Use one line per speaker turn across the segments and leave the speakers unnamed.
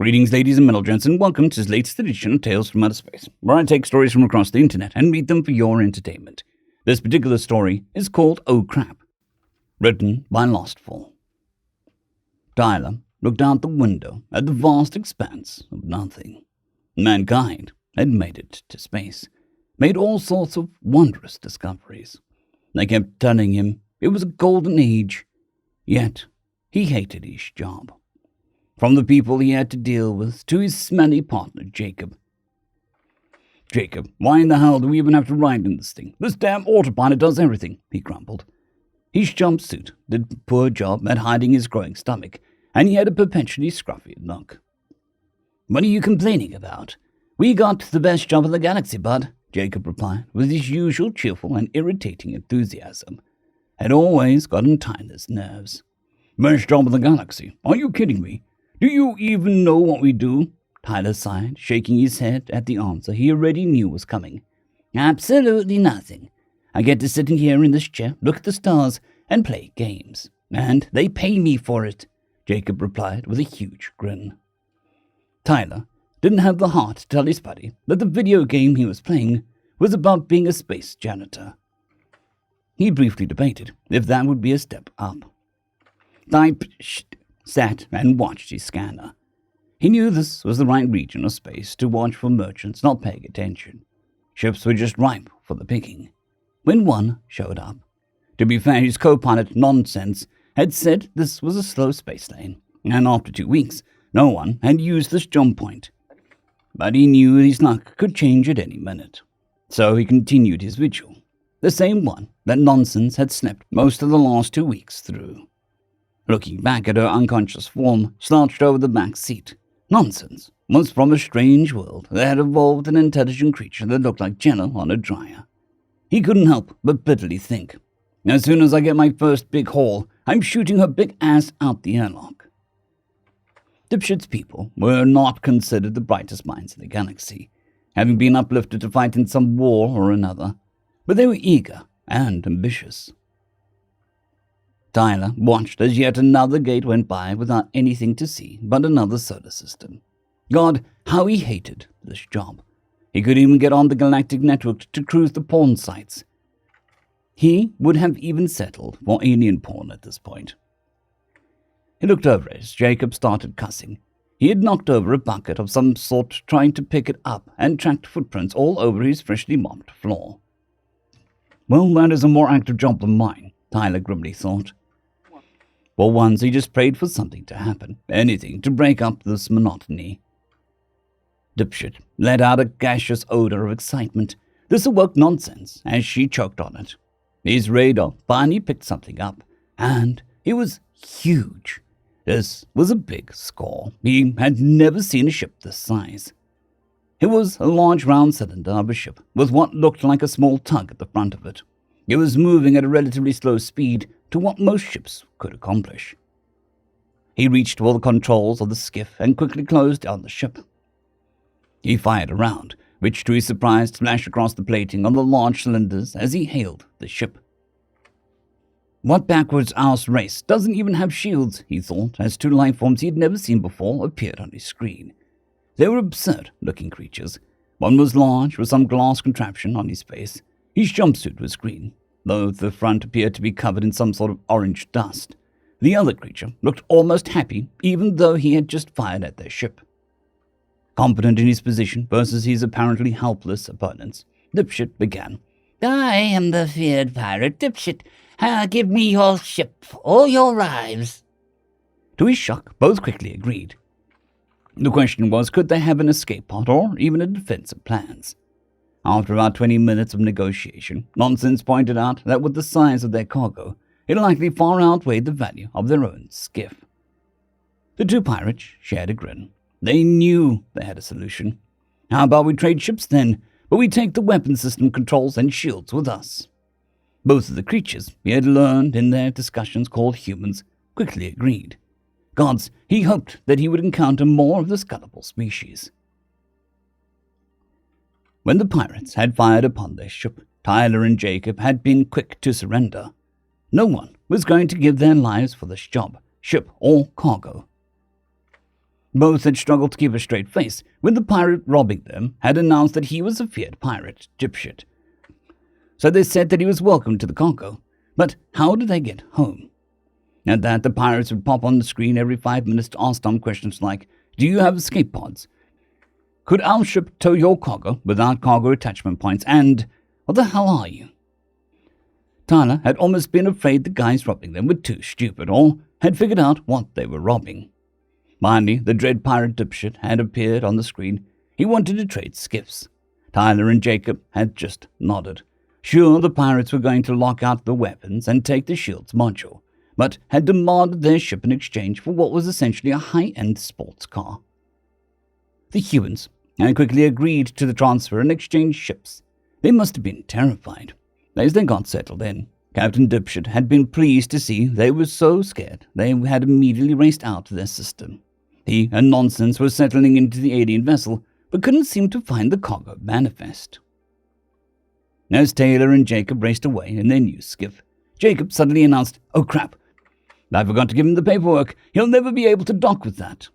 Greetings, ladies and gents, and welcome to this latest edition of Tales from Outer Space, where I take stories from across the internet and read them for your entertainment. This particular story is called Oh Crap, written by Lostfol. Tyler looked out the window at the vast expanse of nothing. Mankind had made it to space, made all sorts of wondrous discoveries. They kept telling him it was a golden age, yet he hated his job. From the people he had to deal with to his smelly partner, Jacob. Jacob, why in the hell do we even have to ride in this thing? This damn autopilot does everything, he grumbled. His jumpsuit did a poor job at hiding his growing stomach, and he had a perpetually scruffy look. What are you complaining about? We got the best job in the galaxy, bud, Jacob replied, with his usual cheerful and irritating enthusiasm. Had always gotten Tyler's nerves. Best job in the galaxy? Are you kidding me? Do you even know what we do? Tyler sighed, shaking his head at the answer he already knew was coming. Absolutely nothing. I get to sit in here in this chair, look at the stars, and play games. And they pay me for it, Jacob replied with a huge grin. Tyler didn't have the heart to tell his buddy that the video game he was playing was about being a space janitor. He briefly debated if that would be a step up. Sat and watched his scanner. He knew this was the right region of space to watch for merchants not paying attention. Ships were just ripe for the picking. When one showed up. To be fair, his co-pilot Nonsense had said this was a slow space lane, and after 2 weeks, no one had used this jump point. But he knew his luck could change at any minute. So he continued his vigil, the same one that Nonsense had slept most of the last 2 weeks through. Looking back at her unconscious form slouched over the back seat, Nonsense was from a strange world that had evolved an intelligent creature that looked like jello on a dryer. He couldn't help but bitterly think, as soon as I get my first big haul, I'm shooting her big ass out the airlock. Dipshit's people were not considered the brightest minds in the galaxy, having been uplifted to fight in some war or another, but they were eager and ambitious. Tyler watched as yet another gate went by without anything to see but another solar system. God, how he hated this job. He could even get on the galactic network to cruise the porn sites. He would have even settled for alien porn at this point. He looked over as Jacob started cussing. He had knocked over a bucket of some sort trying to pick it up and tracked footprints all over his freshly mopped floor. Well, that is a more active job than mine, Tyler grimly thought. For once, he just prayed for something to happen, anything to break up this monotony. Dipshit let out a gaseous odor of excitement. This awoke Nonsense as she choked on it. His radar finally picked something up, and it was huge. This was a big score. He had never seen a ship this size. It was a large round cylinder of a ship with what looked like a small tug at the front of it. It was moving at a relatively slow speed to what most ships could accomplish. He reached for the controls of the skiff and quickly closed down the ship. He fired a round, which to his surprise flashed across the plating on the large cylinders as he hailed the ship. What backwards-ass race doesn't even have shields, he thought, as two life forms he had never seen before appeared on his screen. They were absurd-looking creatures. One was large, with some glass contraption on his face. His jumpsuit was green, though the front appeared to be covered in some sort of orange dust. The other creature looked almost happy, even though he had just fired at their ship. Confident in his position versus his apparently helpless opponents, Dipshit began.
I am the feared pirate Dipshit. Give me your ship, all your lives.
To his shock, both quickly agreed. The question was, could they have an escape pod or even a defense of plans? After about 20 minutes of negotiation, Nonsense pointed out that with the size of their cargo, it likely far outweighed the value of their own skiff. The two pirates shared a grin. They knew they had a solution. How about we trade ships then, but we take the weapon system controls and shields with us? Both of the creatures he had learned in their discussions called humans quickly agreed. Gods, he hoped that he would encounter more of this gullible species. When the pirates had fired upon their ship, Tyler and Jacob had been quick to surrender. No one was going to give their lives for this job, ship or cargo. Both had struggled to keep a straight face when the pirate robbing them had announced that he was a feared pirate dipshit. So they said that he was welcome to the cargo. But how did they get home? At that, the pirates would pop on the screen every 5 minutes to ask dumb questions like, do you have escape pods? Could our ship tow your cargo without cargo attachment points? And what the hell are you? Tyler had almost been afraid the guys robbing them were too stupid or had figured out what they were robbing. Finally, the dread pirate dipshit had appeared on the screen. He wanted to trade skiffs. Tyler and Jacob had just nodded. Sure, the pirates were going to lock out the weapons and take the shield's module, but had demanded their ship in exchange for what was essentially a high-end sports car. The humans had quickly agreed to the transfer and exchanged ships. They must have been terrified. As they got settled in, Captain Dipshit had been pleased to see they were so scared they had immediately raced out to their system. He and Nonsense were settling into the alien vessel, but couldn't seem to find the cargo manifest. As Taylor and Jacob raced away in their new skiff, Jacob suddenly announced, "Oh crap, I forgot to give him the paperwork. He'll never be able to dock with that."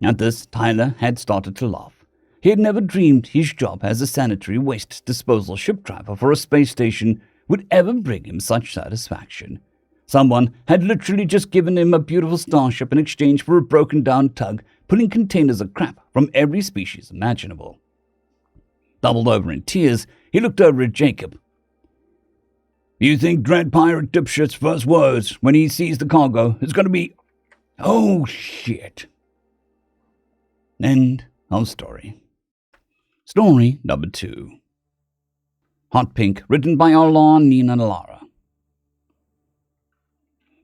At this, Tyler had started to laugh. He had never dreamed his job as a sanitary waste disposal ship driver for a space station would ever bring him such satisfaction. Someone had literally just given him a beautiful starship in exchange for a broken-down tug pulling containers of crap from every species imaginable. Doubled over in tears, he looked over at Jacob. "You think Dread Pirate Dipshit's first words when he sees the cargo is going to be, 'Oh, shit'?" End of story. Story number 2. Hot Pink, written by arlaneenalra.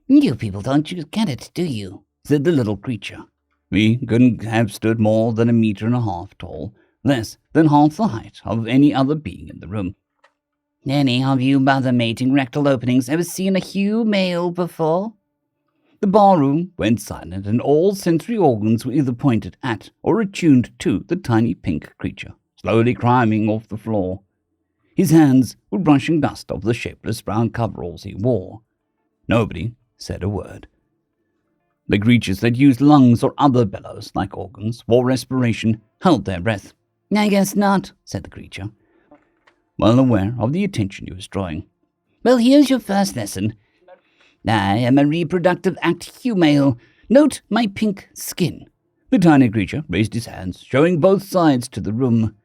You people don't get it, do you?
Said the little creature. We couldn't have stood more than 1.5 meters tall, less than half the height of any other being in the room.
Any of you mother mating rectal openings ever seen a Hugh male before?
The barroom went silent, and all sensory organs were either pointed at or attuned to the tiny pink creature, slowly climbing off the floor. His hands were brushing dust off the shapeless brown coveralls he wore. Nobody said a word. The creatures that used lungs or other bellows-like organs for respiration held their breath.
"I guess not," said the creature,
well aware of the attention he was drawing.
"Well, here's your first lesson. I am a reproductive act male. Note my pink skin."
The tiny creature raised his hands, showing both sides to the room.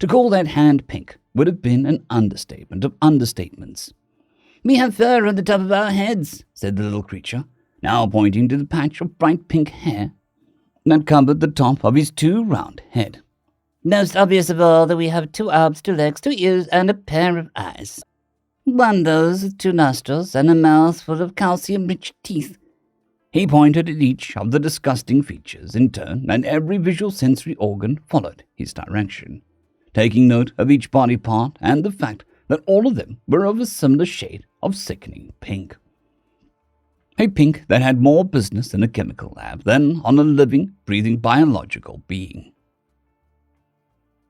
To call that hand pink would have been an understatement of understatements.
"We have fur on the top of our heads," said the little creature,
now pointing to the patch of bright pink hair that covered the top of his too round head.
"Most obvious of all that we have 2 arms, 2 legs, 2 ears, and a pair of eyes. One nose with 2 nostrils and a mouth full of calcium-rich teeth."
He pointed at each of the disgusting features in turn, and every visual sensory organ followed his direction, taking note of each body part and the fact that all of them were of a similar shade of sickening pink. A pink that had more business in a chemical lab than on a living, breathing biological being.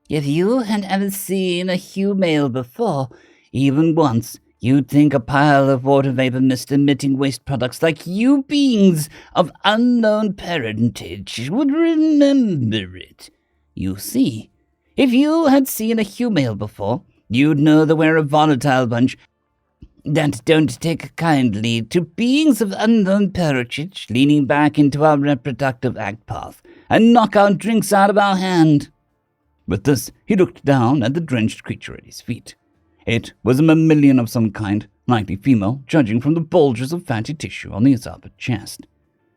If you had ever seen a Hugh male before, even once, you'd think a pile of water vapor mist emitting waste products like you beings of unknown parentage would remember it. You see, if you had seen a Hugh male before, you'd know that we're a volatile bunch that don't take kindly to beings of unknown parentage leaning back into our reproductive act path and knock our drinks out of our hand.
With this, he looked down at the drenched creature at his feet. It was a mammalian of some kind, likely female, judging from the bulges of fatty tissue on its upper chest.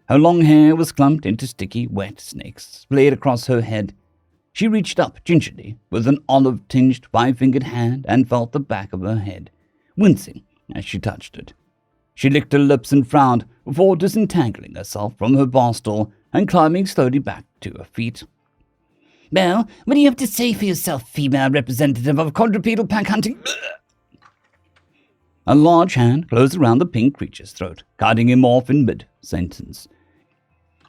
Her long hair was clumped into sticky, wet snakes splayed across her head. She reached up gingerly with an olive-tinged 5-fingered hand and felt the back of her head, wincing as she touched it. She licked her lips and frowned before disentangling herself from her bar stool and climbing slowly back to her feet.
"Well, what do you have to say for yourself, female representative of quadrupedal pack hunting?"
A large hand closed around the pink creature's throat, cutting him off in mid-sentence.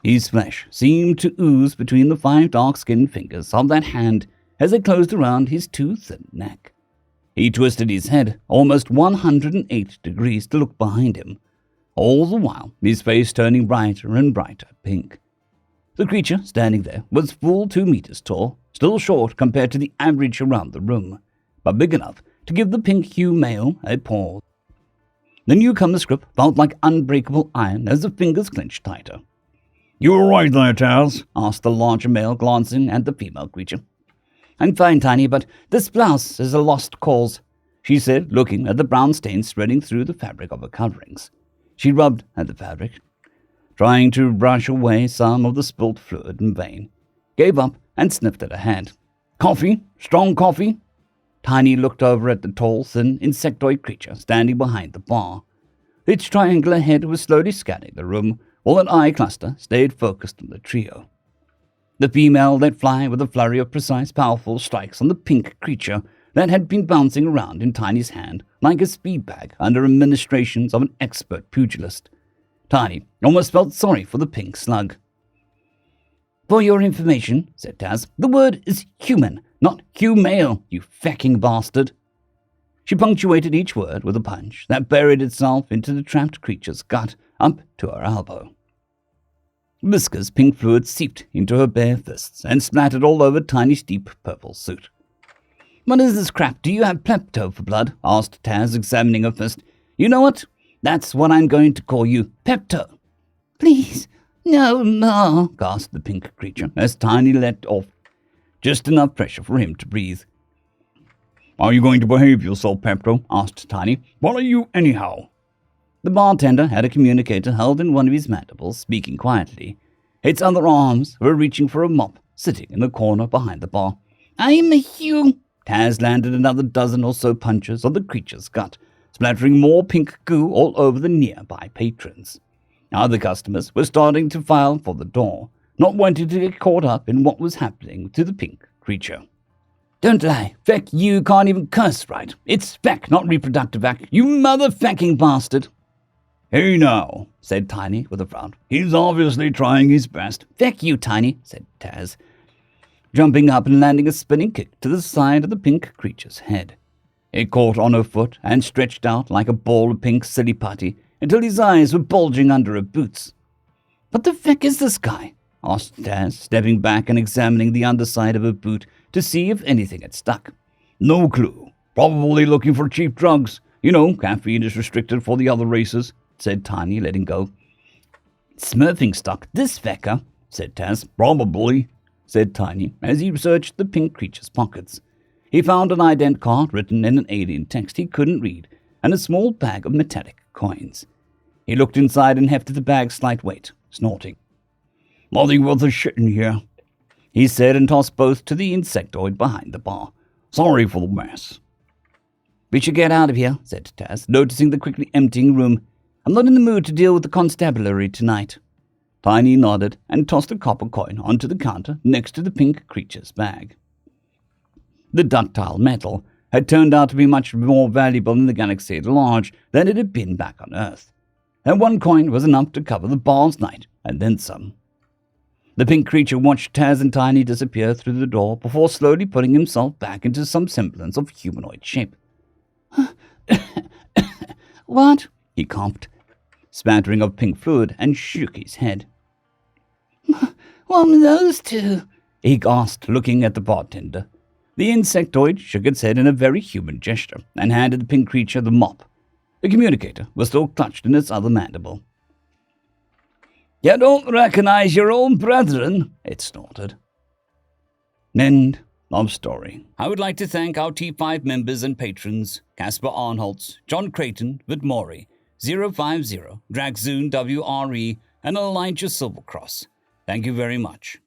His flesh seemed to ooze between the 5 dark-skinned fingers of that hand as they closed around his too thin neck. He twisted his head almost 108 degrees to look behind him, all the while his face turning brighter and brighter pink. The creature standing there was full 2 meters tall, still short compared to the average around the room, but big enough to give the pink hue male a pause. The newcomer's grip felt like unbreakable iron as the fingers clenched tighter. "You all right there, Taz?" asked the larger male, glancing at the female creature.
I'm fine, Tiny, but this blouse is a lost cause,
she said, looking at the brown stains spreading through the fabric of her coverings. She rubbed at the fabric, trying to brush away some of the spilt fluid in vain, gave up and sniffed at her hand. "Coffee? Strong coffee?" Tiny looked over at the tall, thin, insectoid creature standing behind the bar. Its triangular head was slowly scanning the room, while an eye cluster stayed focused on the trio. The female let fly with a flurry of precise, powerful strikes on the pink creature that had been bouncing around in Tiny's hand like a speed bag under administrations of an expert pugilist. Tiny almost felt sorry for the pink slug.
For your information, said Taz, the word is human, not humale, you fecking bastard.
She punctuated each word with a punch that buried itself into the trapped creature's gut up to her elbow. Viscous pink fluid seeped into her bare fists and splattered all over Tiny's deep purple suit.
"What is this crap? Do you have plepto for blood?" asked Taz, examining her fist. "You know what? That's what I'm going to call you, Pepto."
"Please, no,"
gasped the pink creature as Tiny let off just enough pressure for him to breathe. "Are you going to behave yourself, Pepto?" asked Tiny. "What are you, anyhow?" The bartender had a communicator held in one of his mandibles, speaking quietly. Its other arms were reaching for a mop, sitting in the corner behind the bar.
"I'm a Hugh."
Taz landed another dozen or so punches on the creature's gut, splattering more pink goo all over the nearby patrons. Other customers were starting to file for the door, not wanting to get caught up in what was happening to the pink creature.
"Don't lie. Feck, you can't even curse right. It's Feck, not reproductive act. You mother-fecking bastard."
"Hey now," said Tiny with a frown. "He's obviously trying his best."
"Feck you, Tiny," said Taz, jumping up and landing a spinning kick to the side of the pink creature's head.
It caught on her foot and stretched out like a ball of pink silly putty until his eyes were bulging under her boots.
"What the feck is this guy?"
asked Taz, stepping back and examining the underside of her boot to see if anything had stuck. "No clue. Probably looking for cheap drugs. You know, caffeine is restricted for the other races," said Tiny, letting go.
"Smurfing stock, this fecker," said Taz.
"Probably," said Tiny, as he searched the pink creature's pockets. He found an ident card written in an alien text he couldn't read, and a small bag of metallic coins. He looked inside and hefted the bag's slight weight, snorting. "Nothing worth a shit in here," he said, and tossed both to the insectoid behind the bar. "Sorry for the mess."
"We should get out of here," said Taz, noticing the quickly emptying room. "I'm not in the mood to deal with the constabulary tonight."
Tiny nodded and tossed a copper coin onto the counter next to the pink creature's bag. The ductile metal had turned out to be much more valuable in the galaxy at large than it had been back on Earth. And 1 coin was enough to cover the bar's night, and then some. The pink creature watched Taz and Tiny disappear through the door before slowly putting himself back into some semblance of humanoid shape.
"What?"
he coughed, spattering of pink fluid, and shook his head.
"What were those two?"
he gasped, looking at the bartender. The insectoid shook its head in a very human gesture and handed the pink creature the mop. The communicator was still clutched in its other mandible.
"You don't recognize your own brethren," it snorted.
End of story. I would like to thank our T5 members and patrons, Casper Arnholtz, John Creighton, Vidmori, 050, Dragzoon WRE, and Elijah Silvercross. Thank you very much.